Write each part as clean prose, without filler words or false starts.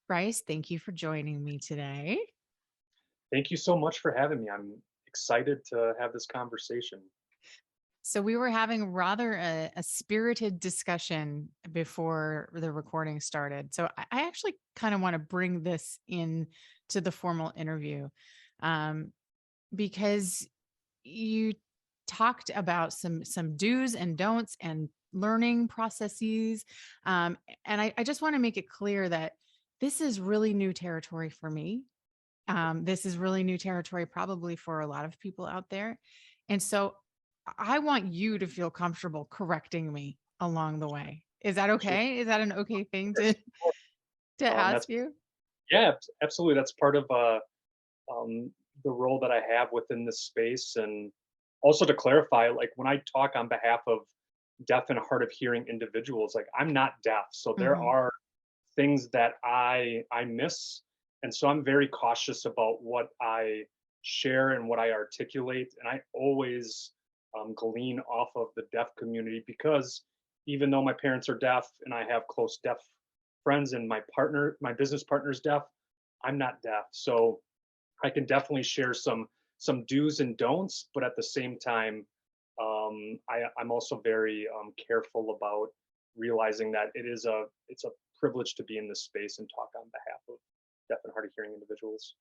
Brice, thank you for joining me today. Thank you so much for having me. I'm excited to have this conversation. So, we were having rather a spirited discussion before the recording started. So, I actually kind of want to bring this in to the formal interview um, because you talked about some do's and don'ts and learning processes. And I just want to make it clear that this is really new territory for me. This is really new territory, probably for a lot of people out there. And so I want you to feel comfortable correcting me along the way. Is that Absolutely. okay? Is that an okay thing Yes, of course. to That's ask you? yeah, absolutely. That's part of um, the role that I have within this space, and also to clarify, like when I talk on behalf of deaf and hard of hearing individuals, like I'm not deaf, so there Mhm. are things that I miss, and so I'm very cautious about what I share and what I articulate, and I always glean off of the deaf community because even though my parents are deaf and I have close deaf friends and my business partner's deaf, I'm not deaf, so I can definitely share some do's and don'ts, but at the same time, I'm also very careful about realizing that it's a privilege to be in this space and talk on behalf of deaf and hard of hearing individuals.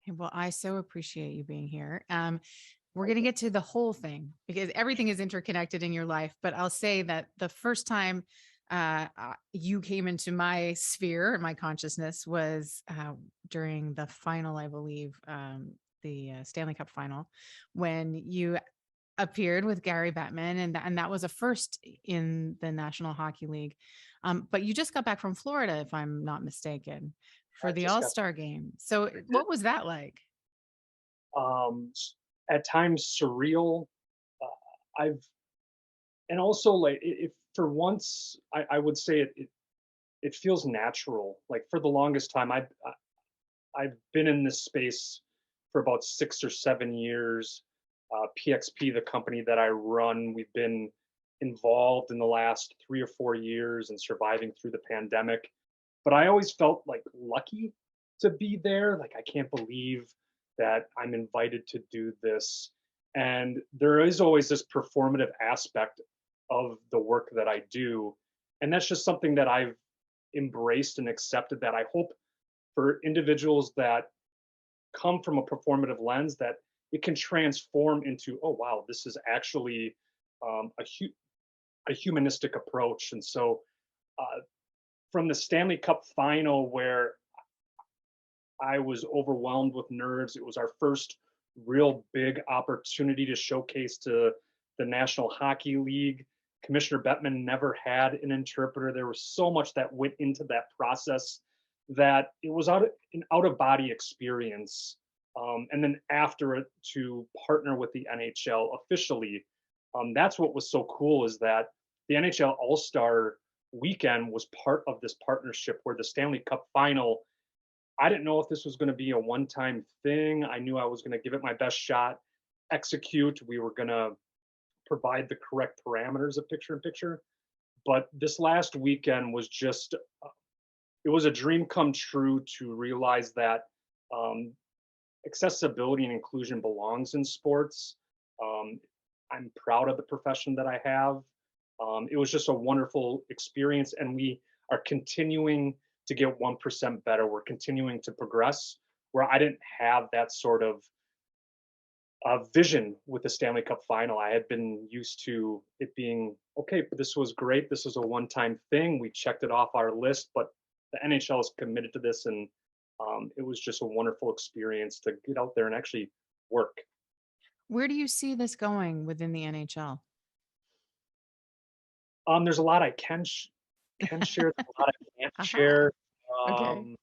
Well, I so appreciate you being here. We're going to Likewise. get to the whole thing because everything is interconnected in your life. But I'll say that the first time you came into my sphere and my consciousness was during the final, I believe, the Stanley Cup final, when you appeared with Gary Bettman, and that was a first in the National Hockey League. But you just got back from Florida, if I'm not mistaken, for I the just All got Star game. So, I did what was that like? at times surreal. I've and also like if for once I would say it feels natural. Like for the longest time, I've been in this space for about 6 or 7 years. PXP, the company that I run, we've been involved in the last 3 or 4 years and surviving through the pandemic. But I always felt like lucky to be there. Like, I can't believe that I'm invited to do this. And there is always this performative aspect of the work that I do. And that's just something that I've embraced and accepted, that I hope for individuals that come from a performative lens, that it can transform into, oh wow, this is actually a humanistic approach. And so uh, from the Stanley Cup final, where I was overwhelmed with nerves, it was our first real big opportunity to showcase to the National Hockey League. Commissioner Bettman never had an interpreter. There was so much that went into that process that it was an out of body experience. And then after it, to partner with the NHL officially, that's what was so cool, is that the NHL All Star weekend was part of this partnership, where the Stanley Cup final, I didn't know if this was going to be a one time thing. I knew I was going to give it my best shot, execute. We were going to provide the correct parameters of picture in picture. But this last weekend was just, it was a dream come true to realize that um, accessibility and inclusion belongs in sports. Um, I'm proud of the profession that I have. It was just a wonderful experience, and we are continuing to get 1% better. We're continuing to progress, where I didn't have that sort of vision with the Stanley Cup final. I had been used to it being okay, this was great. This was a one time thing. We checked it off our list, but the NHL is committed to this. And it was just a wonderful experience to get out there and actually work. Where do you see this going within the NHL? There's a lot I can share. There's a lot I can't Aha. share. Okay. Um,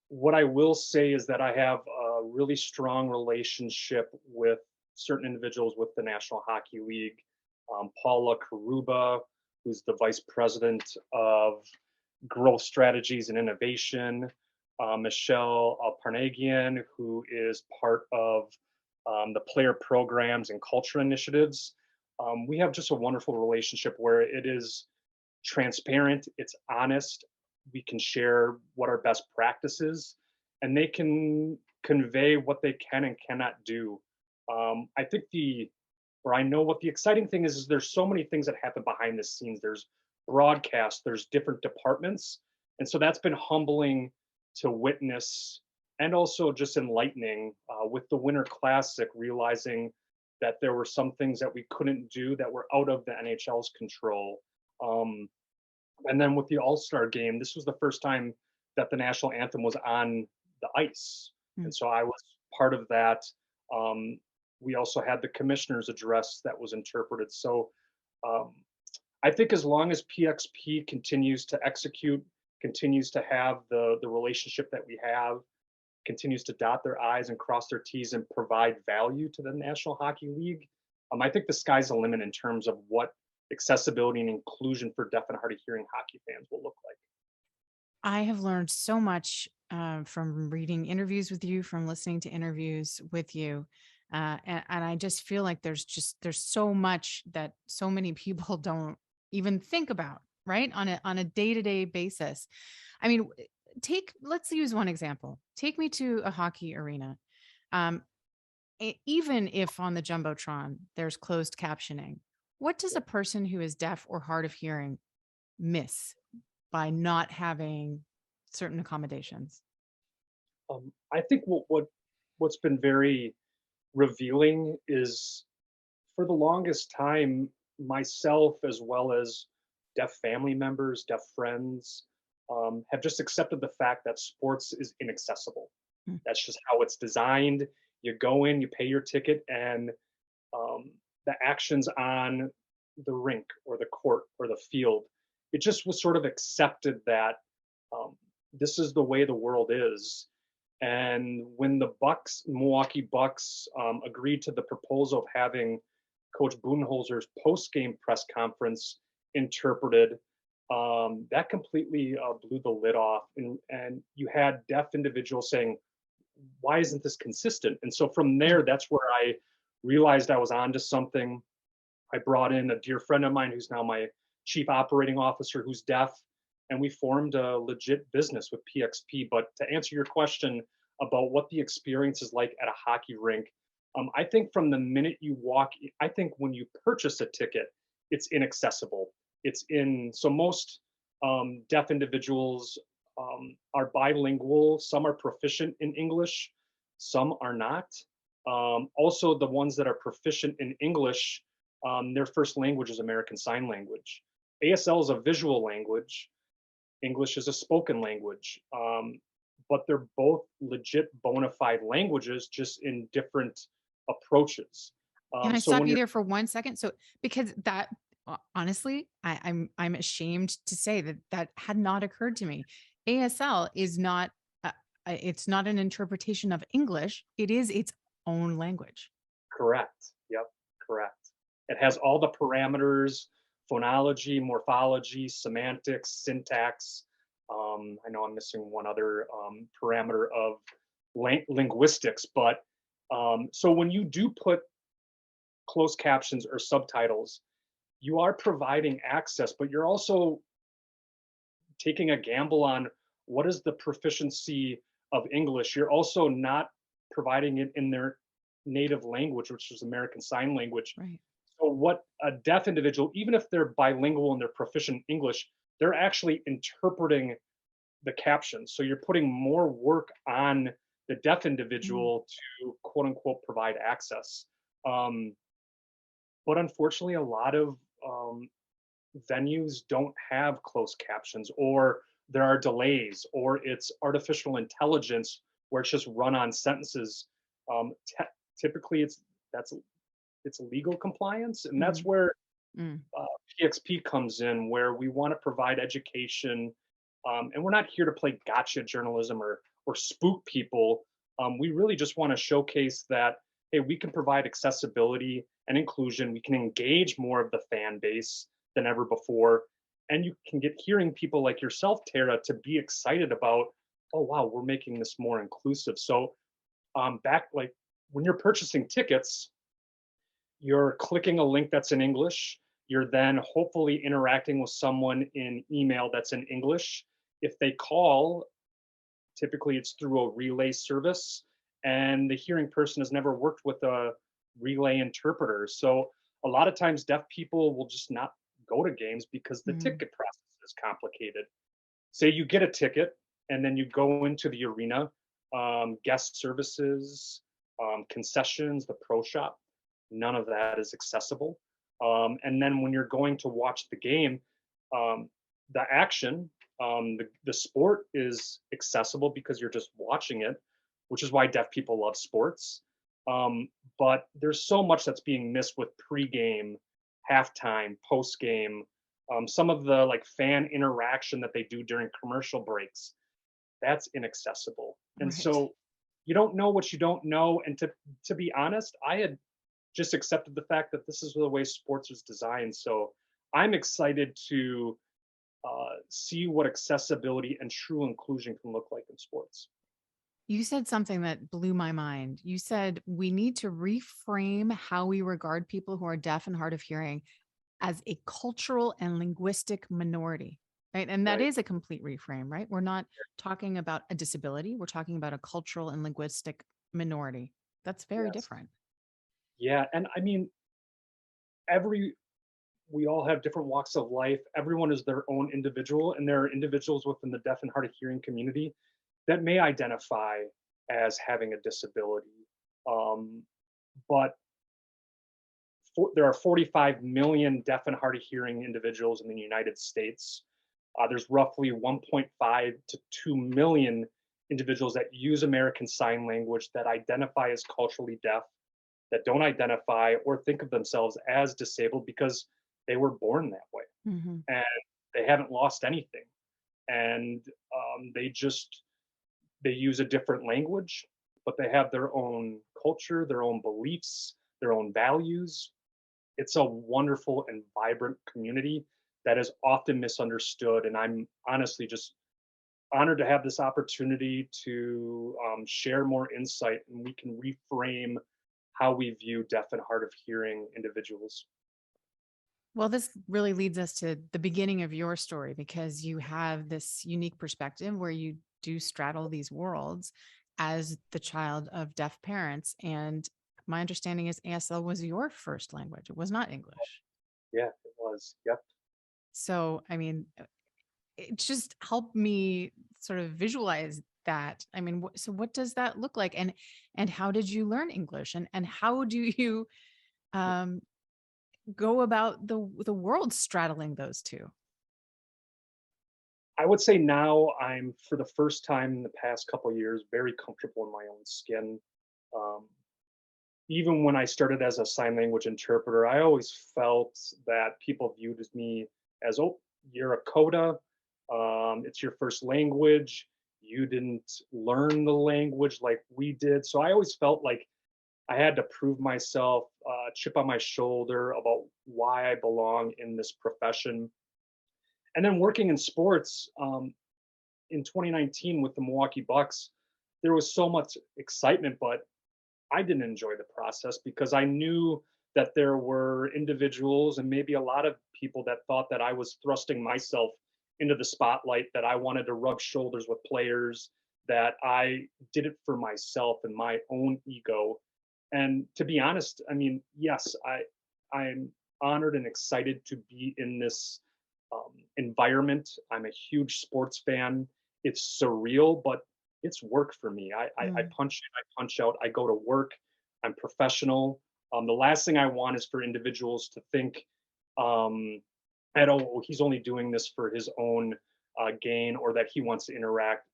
what I will say is that I have a really strong relationship with certain individuals with the National Hockey League. Paula Karuba, who's the vice president of growth strategies and innovation. Michelle Parnagian, who is part of the player programs and culture initiatives. We have just a wonderful relationship where it is transparent, it's honest. we can share what our best practices, and they can convey what they can and cannot do. I think or I know what the exciting thing is there's so many things that happen behind the scenes. There's broadcast, there's different departments. And so that's been humbling to witness and also just enlightening with the Winter Classic, realizing that there were some things that we couldn't do that were out of the NHL's control. Um, and then with the All-Star game, this was the first time that the national anthem was on the ice. Mm. And so I was part of that. Um, we also had the commissioner's address that was interpreted. So um, I think as long as PXP continues to execute, continues to have the relationship that we have, continues to dot their I's and cross their T's and provide value to the National Hockey League, I think the sky's the limit in terms of what accessibility and inclusion for deaf and hard of hearing hockey fans will look like. I have learned so much from reading interviews with you, from listening to interviews with you. And I just feel like there's so much that so many people don't even think about, right? On a day-to-day basis. I mean, let's use one example. Take me to a hockey arena. Um, Even if on the Jumbotron there's closed captioning, what does a person who is deaf or hard of hearing miss by not having certain accommodations? I think what's been very revealing is for the longest time, myself as well as deaf family members, deaf friends, have just accepted the fact that sports is inaccessible. Mm. That's just how it's designed. You go in, you pay your ticket, and the actions on the rink or the court or the field, it just was sort of accepted that um, this is the way the world is. And when the Milwaukee Bucks, agreed to the proposal of having Coach Budenholzer's post-game press conference interpreted, that completely blew the lid off. And you had deaf individuals saying, "Why isn't this consistent?" And so from there, that's where I realized I was onto something. I brought in a dear friend of mine who's now my chief operating officer, who's deaf, and we formed a legit business with PXP. But to answer your question about what the experience is like at a hockey rink, I think from the minute you walk, I think when you purchase a ticket, it's inaccessible. So most deaf individuals are bilingual. Some are proficient in English, some are not. Also, the ones that are proficient in English, their first language is American Sign Language. ASL is a visual language. English is a spoken language. But they're both legit bona fide languages, just in different approaches. Can I So stop when you you're there for 1 second? So because that honestly, I'm ashamed to say that that had not occurred to me. ASL is not it's not an interpretation of English. It is its own language. correct, yep, correct. It has all the parameters, phonology, morphology, semantics, syntax. I know I'm missing one other parameter of linguistics, but so when you do put closed captions or subtitles, you are providing access, but you're also taking a gamble on what is the proficiency of English. You're also not providing it in their native language, which is American Sign Language. Right. So, what a deaf individual, even if they're bilingual and they're proficient in English, they're actually interpreting the captions. So, you're putting more work on the deaf Mm. individual to quote unquote provide access. Um, but unfortunately, a lot of venues don't have closed captions, or there are delays, or it's artificial intelligence where it's just run on sentences. Typically, that's it's legal compliance, and that's Mm. where Mm. uh, PXP comes in, where we want to provide education, and we're not here to play gotcha journalism or spook people. We really just want to showcase that hey, we can provide accessibility and inclusion. We can engage more of the fan base than ever before, and you can get hearing people like yourself, Tara, to be excited about. Oh wow, we're making this more inclusive. So back like when you're purchasing tickets, you're clicking a link that's in English. You're then hopefully interacting with someone in email that's in English. if they call, typically it's through a relay service, and the hearing person has never worked with a relay interpreter. So a lot of times deaf people will just not go to games because the Mm, ticket process is complicated. Say you get a ticket and then you go into the arena, guest services, concessions, the pro shop, none of that is accessible. And then when you're going to watch the game, um, the action, the sport is accessible because you're just watching it, which is why deaf people love sports. Um, but there's so much that's being missed with pregame, halftime, postgame, some of the like fan interaction that they do during commercial breaks, that's inaccessible. And right. so you don't know what you don't know. And to be honest, I had just accepted the fact that this is the way sports is designed. So I'm excited to see what accessibility and true inclusion can look like in sports. You said something that blew my mind. You said we need to reframe how we regard people who are deaf and hard of hearing as a cultural and linguistic minority, right? And that Right. is a complete reframe, right? We're not talking about a disability, we're talking about a cultural and linguistic minority. That's very Yes. different. Yeah. And I mean, every we all have different walks of life. Everyone is their own individual, and there are individuals within the deaf and hard of hearing community that may identify as having a disability. Um, but there are 45 million deaf and hard of hearing individuals in the United States. There's roughly 1.5 to 2 million individuals that use American Sign Language that identify as culturally deaf, that don't identify or think of themselves as disabled because they were born that way Mhm. and they haven't lost anything. And they use a different language, but they have their own culture, their own beliefs, their own values. It's a wonderful and vibrant community that is often misunderstood. And I'm honestly just honored to have this opportunity to share more insight, and we can reframe how we view deaf and hard of hearing individuals. Well, this really leads us to the beginning of your story because you have this unique perspective where you do straddle these worlds as the child of deaf parents. And my understanding is ASL was your first language, it was not English. Yeah, it was. Yep. So, I mean, it just helped me sort of visualize that. I mean, so what does that look like? And how did you learn English? And how do you um, go about the world straddling those two? I would say now I'm, for the first time in the past couple of years, very comfortable in my own skin. Um, Even when I started as a sign language interpreter, I always felt that people viewed me as, oh, you're a Coda. It's your first language. You didn't learn the language like we did. So I always felt like I had to prove myself, chip on my shoulder about why I belong in this profession. And then working in sports, in 2019 with the Milwaukee Bucks, there was so much excitement, but I didn't enjoy the process because I knew that there were individuals and maybe a lot of people that thought that I was thrusting myself into the spotlight, that I wanted to rub shoulders with players, that I did it for myself and my own ego. And to be honest, I mean, yes, I'm honored and excited to be in this environment. I'm a huge sports fan. It's surreal, but it's work for me. I Mm. punch in, I punch out, I go to work, I'm professional. The last thing I want is for individuals to think um, that, oh, he's only doing this for his own gain or that he wants to interact.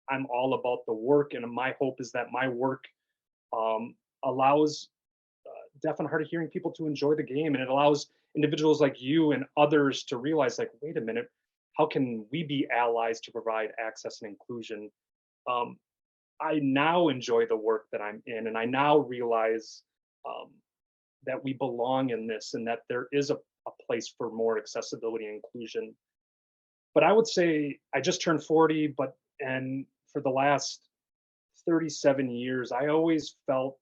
I'm all about the work, and my hope is that my work um, allows deaf and hard of hearing people to enjoy the game, and it allows individuals like you and others to realize, like, wait a minute, how can we be allies to provide access and inclusion? um, I now enjoy the work that I'm in, and I now realize um, that we belong in this, and that there is a place for more accessibility and inclusion. But I would say I just turned 40, and for the last 37 years, I always felt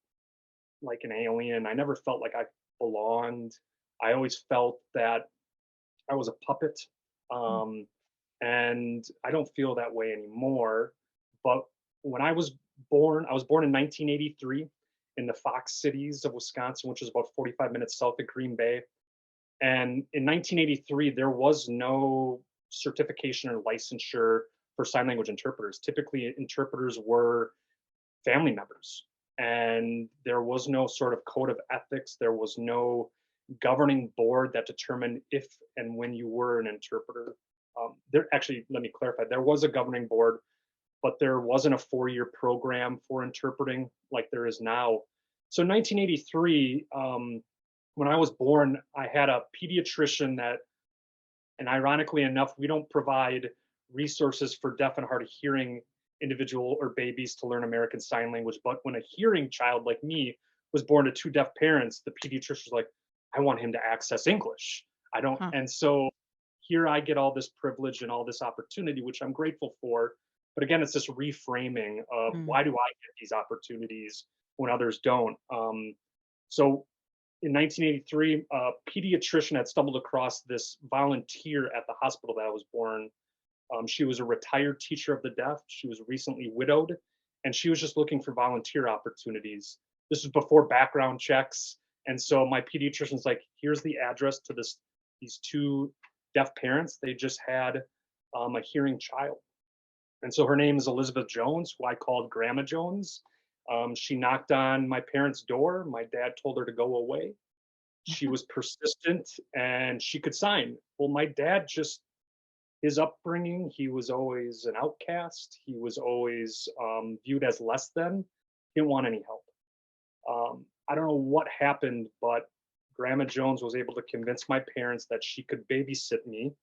like an alien. I never felt like I belonged. I always felt that I was a puppet. Mm. Um, And I don't feel that way anymore. But when I was born in 1983 in the Fox cities of Wisconsin, which is about 45 minutes south of Green Bay. And in 1983, there was no certification or licensure for sign language interpreters. Typically, interpreters were family members, and there was no sort of code of ethics. There was no governing board that determined if and when you were an interpreter. There actually, let me clarify, there was a governing board, but there wasn't a 4-year program for interpreting like there is now. So 1983, when I was born, I had a pediatrician that, and ironically enough, we don't provide resources for deaf and hard of hearing individual or babies to learn American Sign Language. But when a hearing child like me was born to 2 deaf parents, the pediatrician was like, I want him to access English. I don't. Huh. And so here I get all this privilege and all this opportunity, which I'm grateful for. But again, it's this reframing of Mm. why do I get these opportunities when others don't? So in 1983, a pediatrician had stumbled across this volunteer at the hospital that I was born. She was a retired teacher of the deaf. She was recently widowed, and she was just looking for volunteer opportunities. This was before background checks, and so my pediatrician's like, "Here's the address to these 2 deaf parents. They just had a hearing child." And so her name is Elizabeth Jones, who I called Grandma Jones. She knocked on my parents' door. My dad told her to go away. She was persistent and she could sign. Well, my dad just, his upbringing, he was always an outcast. He was always viewed as less than. Didn't want any help. I don't know what happened, but Grandma Jones was able to convince my parents that she could babysit me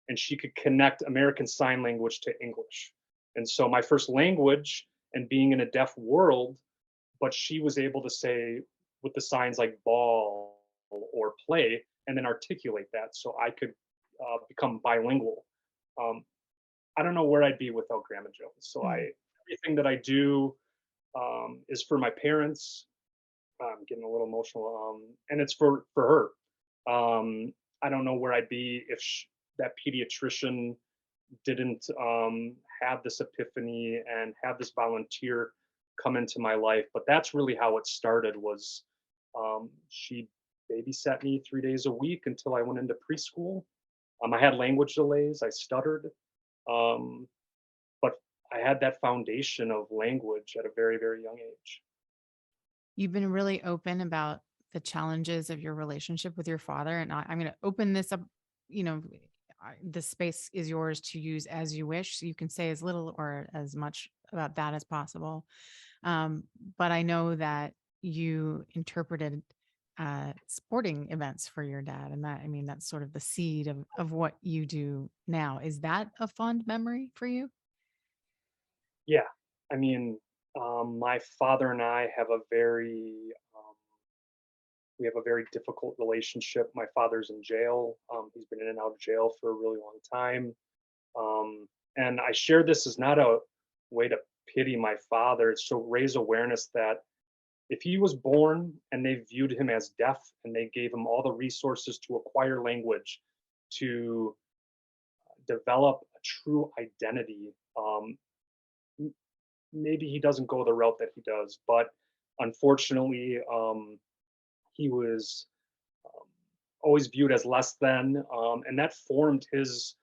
and she could connect American Sign Language to English. And so my first language and being in a deaf world, but she was able to say with the signs like ball or play and then articulate that so I could become bilingual. Um, I don't know where I'd be without Grandma Jones. So Mm. everything that I do is for my parents. I'm getting a little emotional, and it's for her. I don't know where I'd be if that pediatrician didn't have this epiphany and have this volunteer come into my life. But that's really how it started. Was she babysat me 3 days a week until I went into preschool. I had language delays. I stuttered, um, but I had that foundation of language at a very very young age. You've been really open about the challenges of your relationship with your father, and I'm going to open this up. You know, the space is yours to use as you wish. So you can say as little or as much about that as possible. Um, but I know that you interpreted sporting events for your dad, and that, I mean, that's sort of the seed of what you do now. Is that a fond memory for you? Yeah, I mean, my father and I have a we have a very difficult relationship. My father's in jail. He's been in and out of jail for a really long time. And I share this as not a way to pity my father. It's to raise awareness that if he was born and they viewed him as deaf and they gave him all the resources to acquire language, to develop a true identity, m- maybe he doesn't go the route that he does. But unfortunately, he was um, always viewed as less than, and that formed his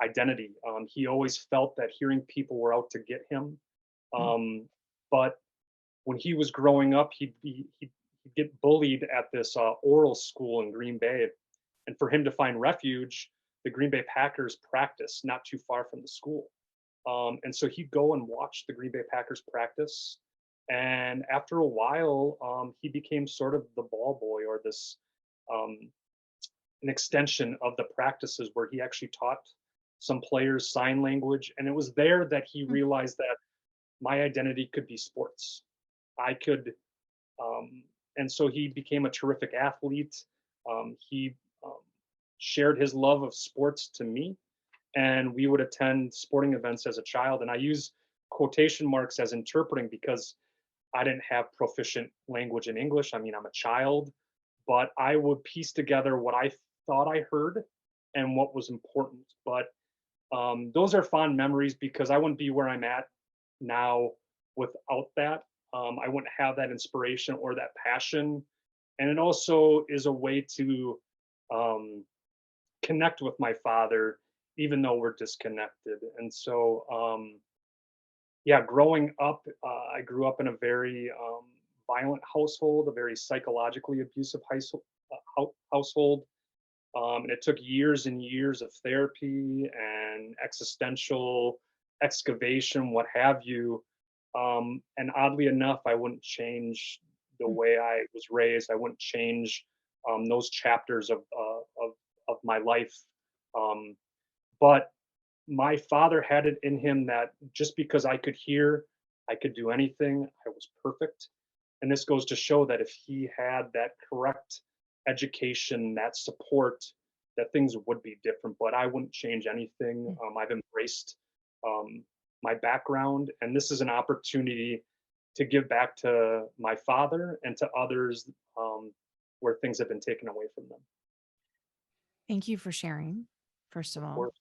identity. He always felt that hearing people were out to get him. Mm. Um, but when he was growing up, he'd get bullied at this oral school in Green Bay, and for him to find refuge, the Green Bay Packers practice not too far from the school. And so he'd go and watch the Green Bay Packers practice. And after a while, he became sort of the ball boy or this um, an extension of the practices where he actually taught some players sign language. And it was there that he Mm. realized that my identity could be sports. I could, and so he became a terrific athlete. He um, shared his love of sports to me, and we would attend sporting events as a child. And I use quotation marks as interpreting because I didn't have proficient language in English. I mean, I'm a child, but I would piece together what I thought I heard and what was important. But Those are fond memories because I wouldn't be where I'm at now without that. I wouldn't have that inspiration or that passion. And it also is a way to um, connect with my father, even though we're disconnected. And so, yeah, growing up, I grew up in a very violent household, a very psychologically abusive household. And it took years and years of therapy and existential excavation, what have you. And oddly enough, I wouldn't change the Mm. way I was raised. I wouldn't change those chapters of my life. Um, but my father had it in him that just because I could hear, I could do anything, I was perfect. And this goes to show that if he had that correct education, that support, that things would be different. But I wouldn't change anything. Mm. I've embraced um, my background, and this is an opportunity to give back to my father and to others where things have been taken away from them. Thank you for sharing, first of Of all. course,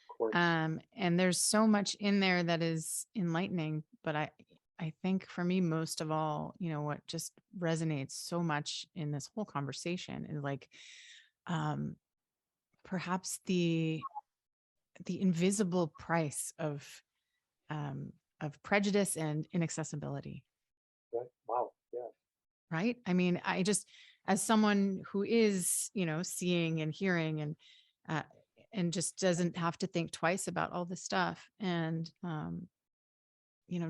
of course. And there's so much in there that is enlightening, but I think for me, most of all, what just resonates so much in this whole conversation is like, um, perhaps the invisible price of prejudice and inaccessibility. Right? Wow. Yeah. Right. I mean, I just, as someone who is, seeing and hearing uh, and just doesn't have to think twice about all this stuff. And,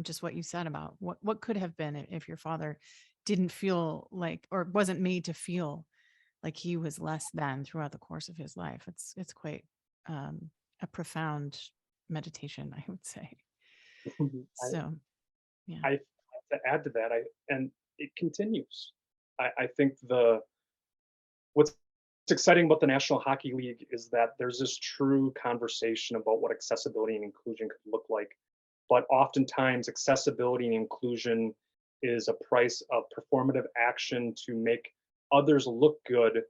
just what you said about what could have been if your father didn't feel like, or wasn't made to feel like he was less than throughout the course of his life. It's quite a profound meditation, I would say. I, So, yeah. I to add to that, I and it continues. I think the what's exciting about the National Hockey League is that there's this true conversation about what accessibility and inclusion could look like. But oftentimes, accessibility and inclusion is a price of performative action to make others look good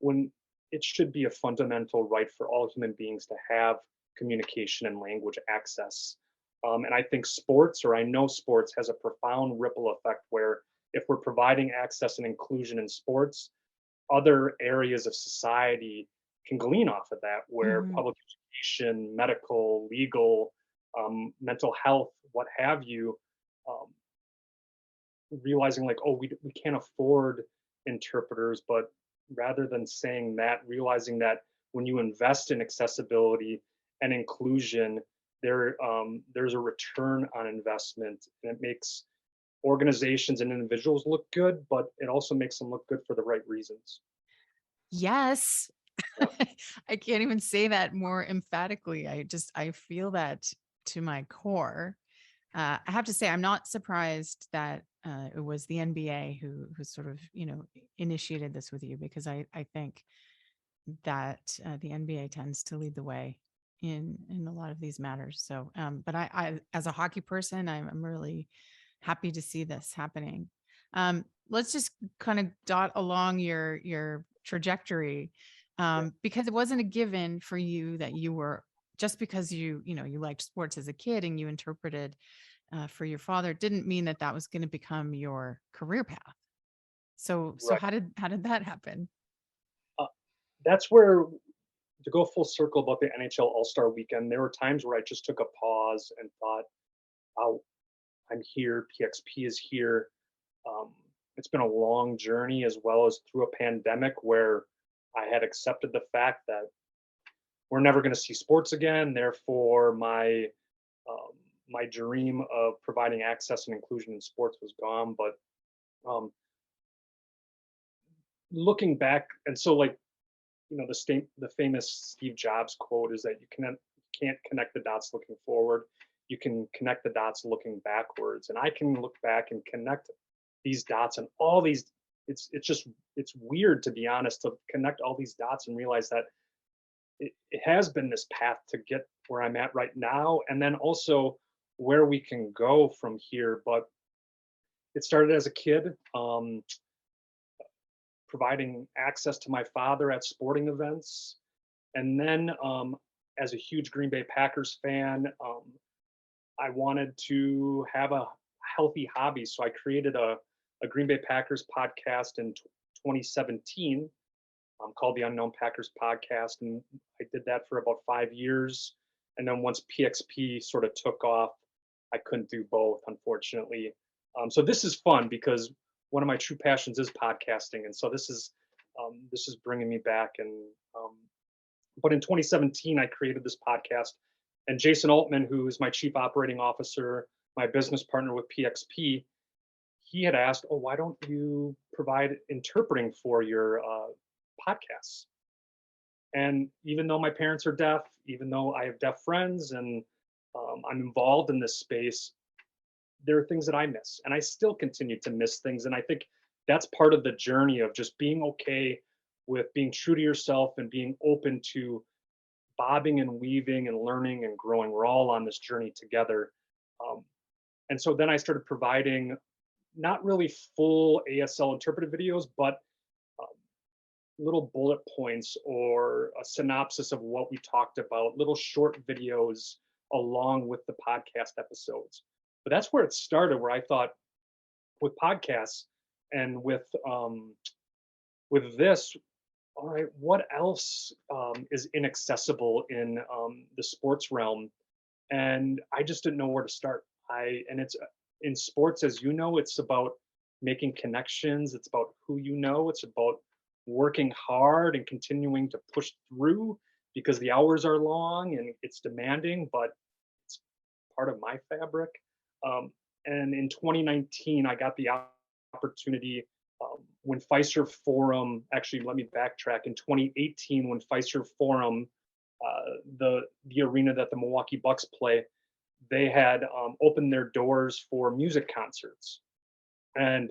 when it should be a fundamental right for all human beings to have communication and language access. And I think sports, or I know sports, has a profound ripple effect where if we're providing access and inclusion in sports, other areas of society can glean off of that, where Mhm. public education, medical, legal, mental health, what have you, um, realizing like, oh, we can't afford interpreters, but rather than saying that, realizing that when you invest in accessibility and inclusion, there's a return on investment, and it makes organizations and individuals look good, but it also makes them look good for the right reasons. Yes. Yeah. I can't even say that more emphatically. I feel that to my core. I have to say, I'm not surprised that it was the NBA who sort of, initiated this with you, because I think that the NBA tends to lead the way in a lot of these matters. So, but I as a hockey person, I'm really happy to see this happening. Let's just kind of dot along your trajectory, Yeah. because it wasn't a given for you that you were, just because you liked sports as a kid and you interpreted for your father, didn't mean that that was going to become your career path. So Right. how did that happen? Uh, that's where, to go full circle about the NHL All Star Weekend, there were times where I just took a pause and thought, "Oh, I'm here. PXP is here." Um, it's been a long journey, as well as through a pandemic where I had accepted the fact that we're never going to see sports again. Therefore, um, my dream of providing access and inclusion in sports was gone. But um, looking back, and so like the famous Steve Jobs quote is that can't connect the dots looking forward. You can connect the dots looking backwards, and I can look back and connect these dots and all these. It's weird, to be honest, to connect all these dots and realize that it has been this path to get where I'm at right now, and then also where we can go from here. But it started as a kid, providing access to my father at sporting events, and then as a huge Green Bay Packers fan, I wanted to have a healthy hobby. So I created a Green Bay Packers podcast in 2017, called the Unknown Packers Podcast. And I did that for about 5 years. And then once PXP sort of took off, I couldn't do both, unfortunately. So this is fun because one of my true passions is podcasting. And so this is bringing me back. But in 2017, I created this podcast, and Jason Altman, who is my chief operating officer, my business partner with PXP, he had asked, "Oh, why don't you provide interpreting for your podcasts?" And even though my parents are deaf, even though I have deaf friends, and I'm involved in this space, there are things that I miss, and I still continue to miss things. And I think that's part of the journey of just being okay with being true to yourself and being open to bobbing and weaving and learning and growing. We're all on this journey together. Um, and so then I started providing not really full ASL interpretive videos, but um, little bullet points or a synopsis of what we talked about, little short videos along with the podcast episodes. But that's where it started, where I thought with podcasts and with this, all right, what else is inaccessible in the sports realm? And I just didn't know where to start. And it's in sports, as you know, it's about making connections. It's about who you know. It's about working hard and continuing to push through because the hours are long and it's demanding, but it's part of my fabric. And in 2019, I got the opportunity when Fiserv Forum, actually, let me backtrack. In 2018, when Fiserv Forum, the arena that the Milwaukee Bucks play, they had opened their doors for music concerts. And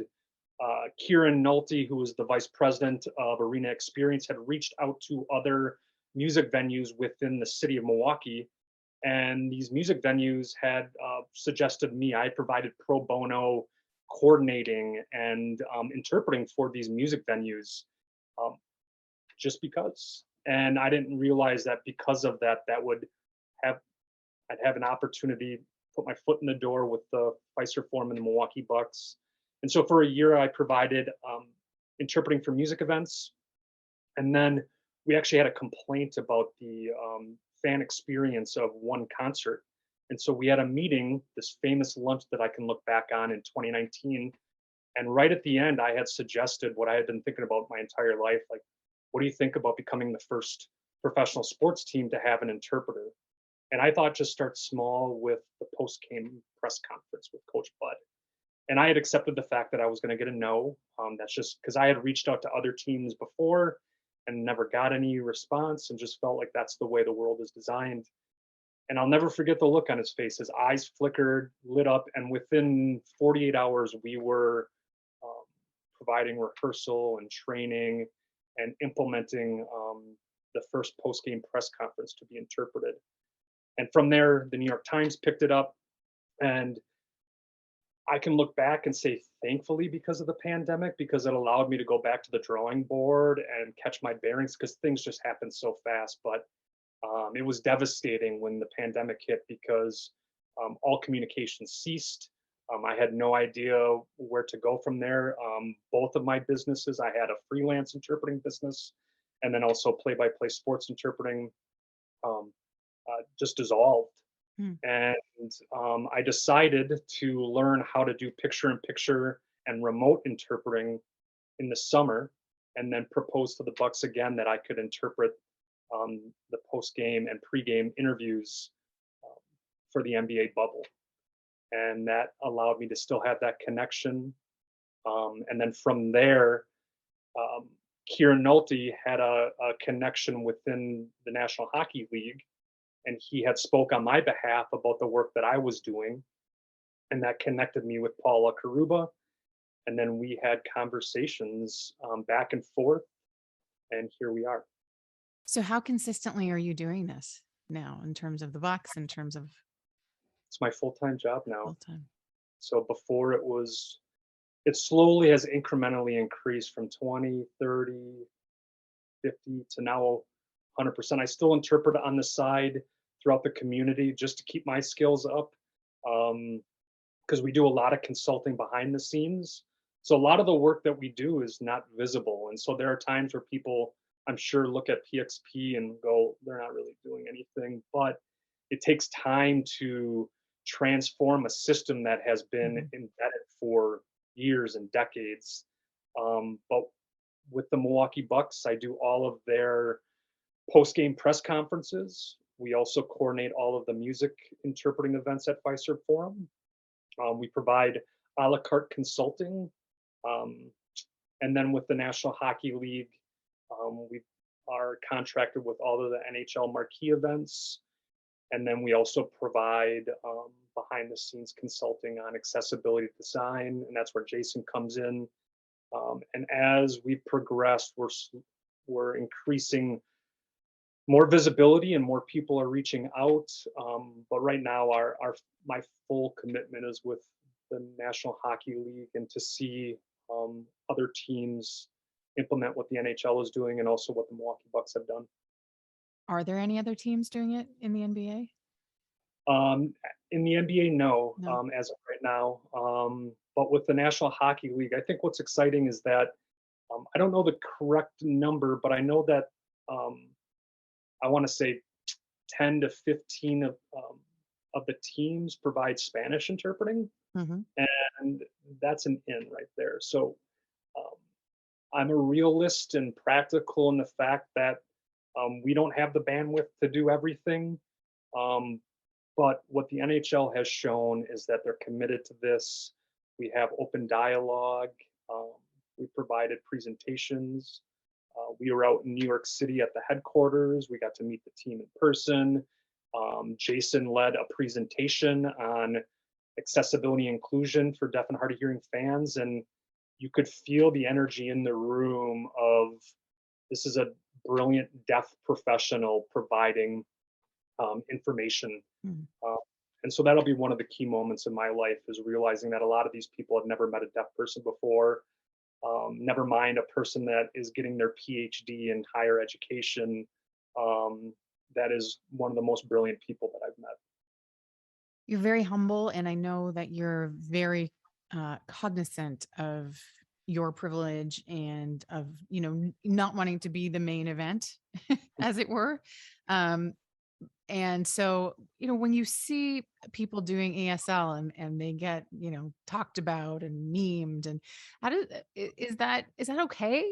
Kieran Nolte, who was the vice president of Arena Experience, had reached out to other music venues within the city of Milwaukee. And these music venues had suggested me. I provided pro bono coordinating and interpreting for these music venues um, just because. And I didn't realize that because of that, have I'd have an opportunity to put my foot in the door with the Fiserv Forum and the Milwaukee Bucks. And so for a year, I provided interpreting for music events. And then we actually had a complaint about the fan experience of one concert. And so we had a meeting, this famous lunch that I can look back on in 2019. And right at the end, I had suggested what I had been thinking about my entire life. Like, what do you think about becoming the first professional sports team to have an interpreter? And I thought just start small with the post-game press conference with Coach Bud. And I had accepted the fact that I was going to get a no. That's just because I had reached out to other teams before and never got any response and just felt like that's the way the world is designed. And I'll never forget the look on his face. His eyes flickered, lit up, and within 48 hours, we were um, providing rehearsal and training and implementing the first post-game press conference to be interpreted. And from there, the New York Times picked it up. And I can look back and say, thankfully, because of the pandemic, because it allowed me to go back to the drawing board and catch my bearings because things just happened so fast. But it was devastating when the pandemic hit because all communication ceased. I had no idea where to go from there. Both of my businesses, I had a freelance interpreting business and then also play-by-play sports interpreting, just dissolved. And I decided to learn how to do picture-in-picture and remote interpreting in the summer, and then proposed to the Bucks again that I could interpret the post-game and pre-game interviews um, for the NBA bubble. And that allowed me to still have that connection. And then from there, um, Kieran Nolte had a connection within the National Hockey League, and he had spoke on my behalf about the work that I was doing, and that connected me with Paula Karuba. And then we had conversations back and forth, and here we are. So how consistently are you doing this now in terms of the Bucks, in terms of It's my full-time job now. full time? So before it slowly has incrementally increased from 20, 30, 50 to now 100%. I still interpret on the side throughout the community just to keep my skills up. Because we do a lot of consulting behind the scenes. So a lot of the work that we do is not visible. And so there are times where people, I'm sure, look at PXP and go, they're not really doing anything. But it takes time to transform a system that has been Mhm. embedded for years and decades. But with the Milwaukee Bucks, I do all of their post-game press conferences. We also coordinate all of the music interpreting events at Fiserv Forum. We provide a la carte consulting. Um, and then with the National Hockey League, we are contracted with all of the NHL marquee events. And then we also provide behind the scenes consulting on accessibility design. And that's where Jason comes in. And as we progress, we're increasing more visibility and more people are reaching out. But right now, our my full commitment is with the National Hockey League and to see other teams implement what the NHL is doing and also what the Milwaukee Bucks have done. Are there any other teams doing it in the NBA? Um, in the NBA, no, No? as of right now. But with the National Hockey League, I think what's exciting is that I don't know the correct number, but I know that um, I want to say 10 to 15 of the teams provide Spanish interpreting, Mhm. and that's an in right there. So um, I'm a realist and practical in the fact that we don't have the bandwidth to do everything. Um, but what the NHL has shown is that they're committed to this. We have open dialogue. Um, we provided presentations. We were out in New York City at the headquarters. We got to meet the team in person. Jason led a presentation on accessibility inclusion for deaf and hard of hearing fans. And you could feel the energy in the room of this is a brilliant deaf professional providing information. Mm. Uh, and so that'll be one of the key moments in my life is realizing that a lot of these people have never met a deaf person before. Never mind a person that is getting their PhD in higher education. That is one of the most brilliant people that I've met. You're very humble, and I know that you're very cognizant of your privilege and of not wanting to be the main event, as it were. Um, and so, when you see people doing ASL and they get talked about and memed, and how does is that okay?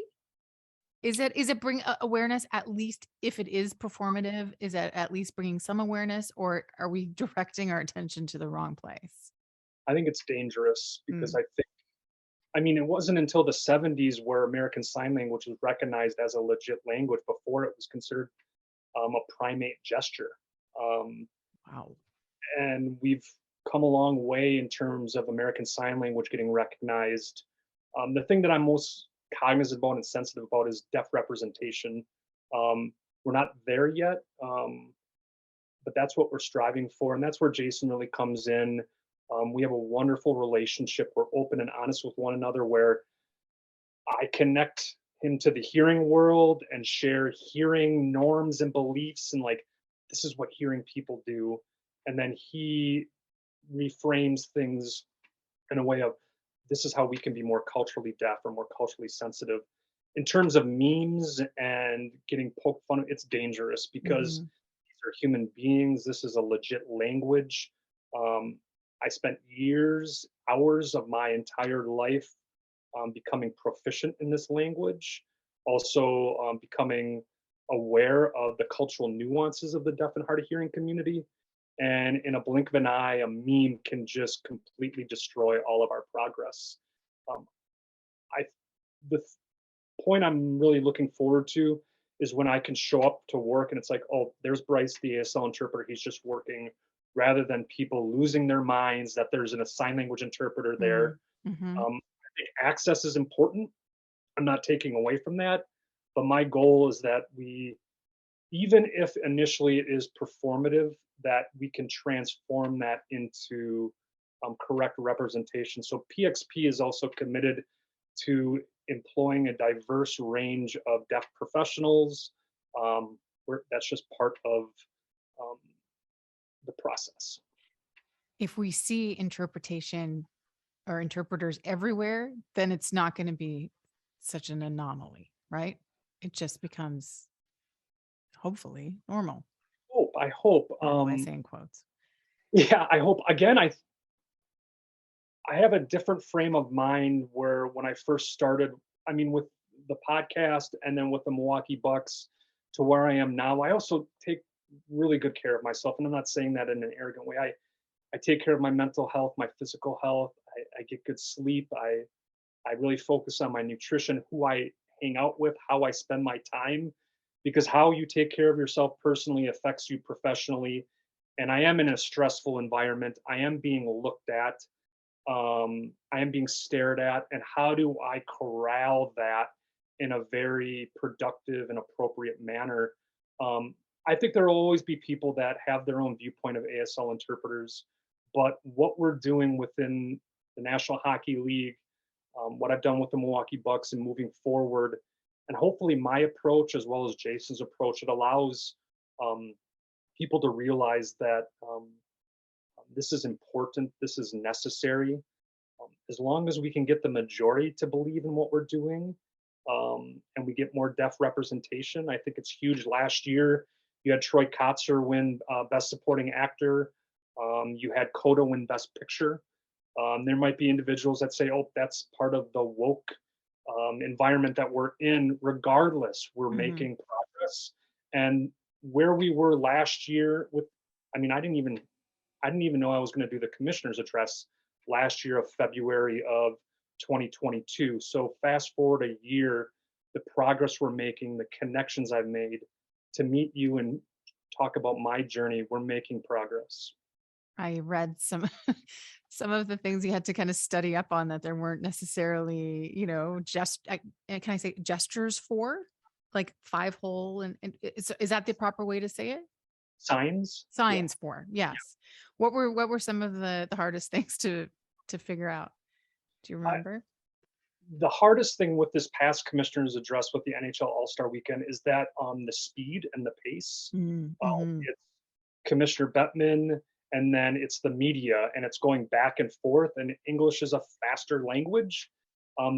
Is it bring awareness, at least if it is performative? Is it at least bringing some awareness, or are we directing our attention to the wrong place? I think it's dangerous because Mm, I mean, it wasn't until the 70s where American Sign Language was recognized as a legit language. Before it was considered a primate gesture. Um, wow. and we've come a long way in terms of American Sign Language getting recognized. The thing that I'm most cognizant about and sensitive about is deaf representation. We're not there yet, but that's what we're striving for, and that's where Jason really comes in. We have a wonderful relationship. We're open and honest with one another, where I connect him to the hearing world and share hearing norms and beliefs, and like this is what hearing people do, and then he reframes things in a way of this is how we can be more culturally deaf or more culturally sensitive. In terms of memes and getting poked fun, it's dangerous because Mhm. these are human beings. This is a legit language. Um, I spent years, hours of my entire life becoming proficient in this language, also becoming aware of the cultural nuances of the deaf and hard of hearing community. And in a blink of an eye, a meme can just completely destroy all of our progress. Um, I the point I'm really looking forward to is when I can show up to work and it's like, oh, there's Brice, the ASL interpreter. He's just working, rather than people losing their minds that there's a sign language interpreter there. Mm, mhm. I think access is important. I'm not taking away from that, but my goal is that even if initially it is performative, that we can transform that into correct representation. So PXP is also committed to employing a diverse range of deaf professionals. Um, that's just part of um, the process. If we see interpretation or interpreters everywhere, then it's not going to be such an anomaly, right? It just becomes hopefully normal. I hope. Normal, I say in quotes. Yeah, I hope. Again, I have a different frame of mind where when I first started, I mean, with the podcast and then with the Milwaukee Bucks to where I am now, I also take really good care of myself. And I'm not saying that in an arrogant way. I take care of my mental health, my physical health. I get good sleep. I really focus on my nutrition, who I hang out with, how I spend my time, because how you take care of yourself personally affects you professionally. And I am in a stressful environment. I am being looked at. I am being stared at. And how do I corral that in a very productive and appropriate manner? Um, I think there will always be people that have their own viewpoint of ASL interpreters, but what we're doing within the National Hockey League, what I've done with the Milwaukee Bucks and moving forward, and hopefully my approach as well as Jason's approach, it allows um, people to realize that this is important, this is necessary. As long as we can get the majority to believe in what we're doing, and we get more deaf representation, I think it's huge. Last year, you had Troy Kotzer win Best Supporting Actor. You had Coda win Best Picture. There might be individuals that say, oh, that's part of the woke environment that we're in. Regardless, we're Mhm. making progress. And where we were last year with, I mean, I didn't even know I was going to do the commissioner's address last year of February of 2022. So fast forward a year, the progress we're making, the connections I've made to meet you and talk about my journey, we're making progress. I read some some of the things you had to kind of study up on that there weren't necessarily, can I say gestures for like five hole and is that the proper way to say it? Signs, yeah. Signs for, yes. What were some of the hardest things to figure out? Do you I, remember? the hardest thing with this past commissioner's address with the NHL All Star Weekend is that the speed and the pace. Mm, mhm. It's Commissioner Bettman, and then it's the media, and it's going back and forth. And English is a faster language.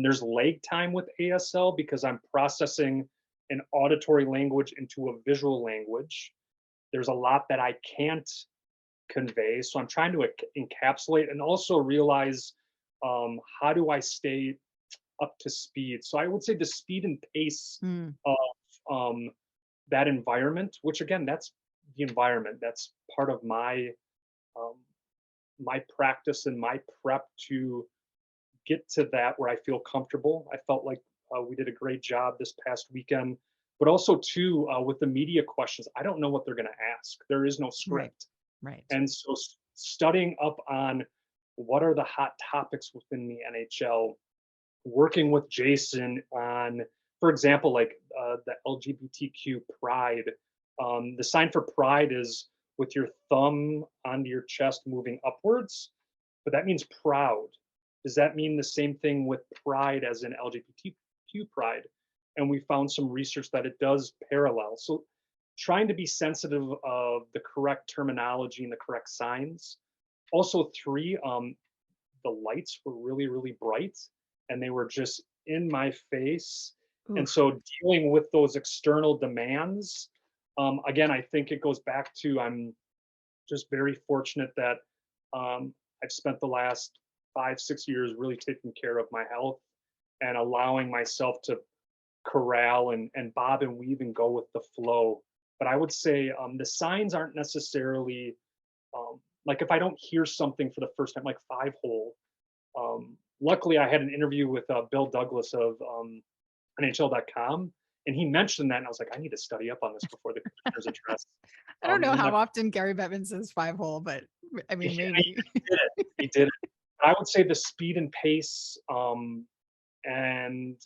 There's lag time with ASL because I'm processing an auditory language into a visual language. There's a lot that I can't convey, so I'm trying to encapsulate and also realize how do I stay up to speed. So I would say the speed and pace Mm, of that environment, which again, that's the environment. That's part of um, my practice and my prep to get to that where I feel comfortable. I felt like we did a great job this past weekend, but also too with the media questions. I don't know what they're going to ask. There is no right, script, right. and so studying up on what are the hot topics within the NHL, working with Jason on, for example, like the LGBTQ pride. The sign for pride is with your thumb onto your chest moving upwards, but that means proud. Does that mean the same thing with pride as in LGBTQ pride? And we found some research that it does parallel. So trying to be sensitive of the correct terminology and the correct signs. Also, three, the lights were really, really bright and they were just in my face. And Oof. so dealing with those external demands, again, I think it goes back to I'm just very fortunate that I've spent the last 5, 6 years really taking care of my health and allowing myself to corral and bob and weave and go with the flow. But I would say the signs aren't necessarily like if I don't hear something for the first time, like five hole, luckily, I had an interview with Bill Douglas of NHL.com, and he mentioned that, and I was like, I need to study up on this before the commissioner's address. I don't know And how then often Gary Bettman says five hole, but I he mean, maybe. did it. He did it. I would say the speed and pace, and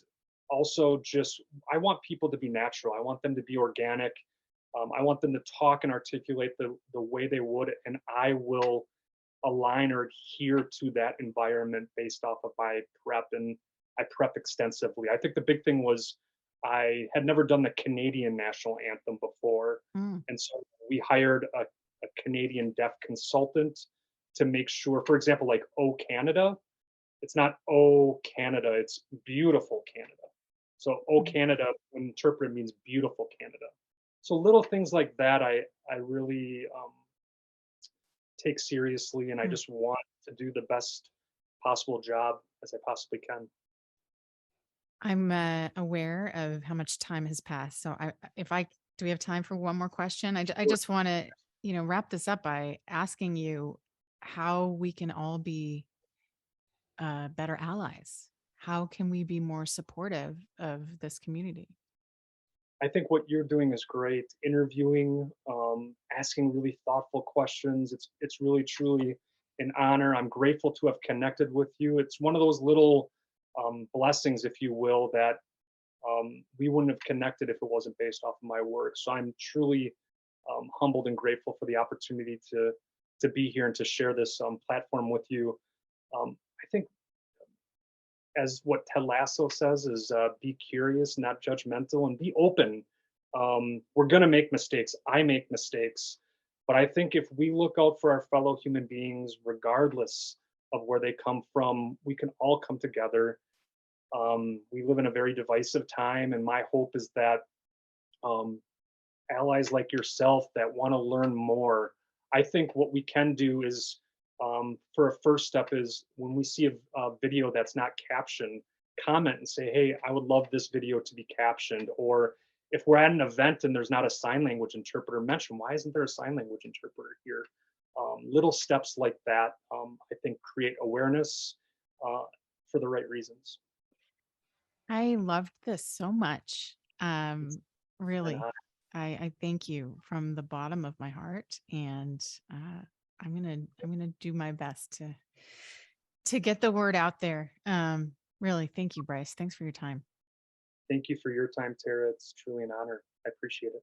also just I want people to be natural. I want them to be organic. I want them to talk and articulate the way they would, and I will align or adhere to that environment based off of my prep, and I prep extensively. I think the big thing was I had never done the Canadian national anthem before, Mm. and so we hired a Canadian deaf consultant to make sure, for example, like "Oh Canada," it's not "Oh Canada," it's "Beautiful Canada." So "Oh Mm. Canada" when interpreted means "Beautiful Canada." So little things like that I really, take seriously, and I Mm. just want to do the best possible job as I possibly can. I'm aware of how much time has passed. So if I do we have time for one more question? I Sure. just want to, wrap this up by asking you how we can all be better allies. How can we be more supportive of this community? I think what you're doing is great. Interviewing, asking really thoughtful questions. It's really truly an honor. I'm grateful to have connected with you. It's one of those little blessings, if you will, that we wouldn't have connected if it wasn't based off of my work. So I'm truly humbled and grateful for the opportunity to be here and to share this platform with you. I think, as what Ted Lasso says, is be curious, not judgmental, and be open. We're going to make mistakes. I make mistakes. But I think if we look out for our fellow human beings, regardless of where they come from, we can all come together. We live in a very divisive time, and my hope is that um, allies like yourself that want to learn more. I think what we can do is, for a first step, is when we see a video that's not captioned, comment and say, "Hey, I would love this video to be captioned." Or if we're at an event and there's not a sign language interpreter, mention, "Why isn't there a sign language interpreter here?" Little steps like that, I think, create awareness uh, for the right reasons. I loved this so much. It's an Really, honor. I thank you from the bottom of my heart, and I'm gonna do my best to get the word out there. Really, thank you, Brice. Thanks for your time. Thank you for your time, Tara. It's truly an honor. I appreciate it.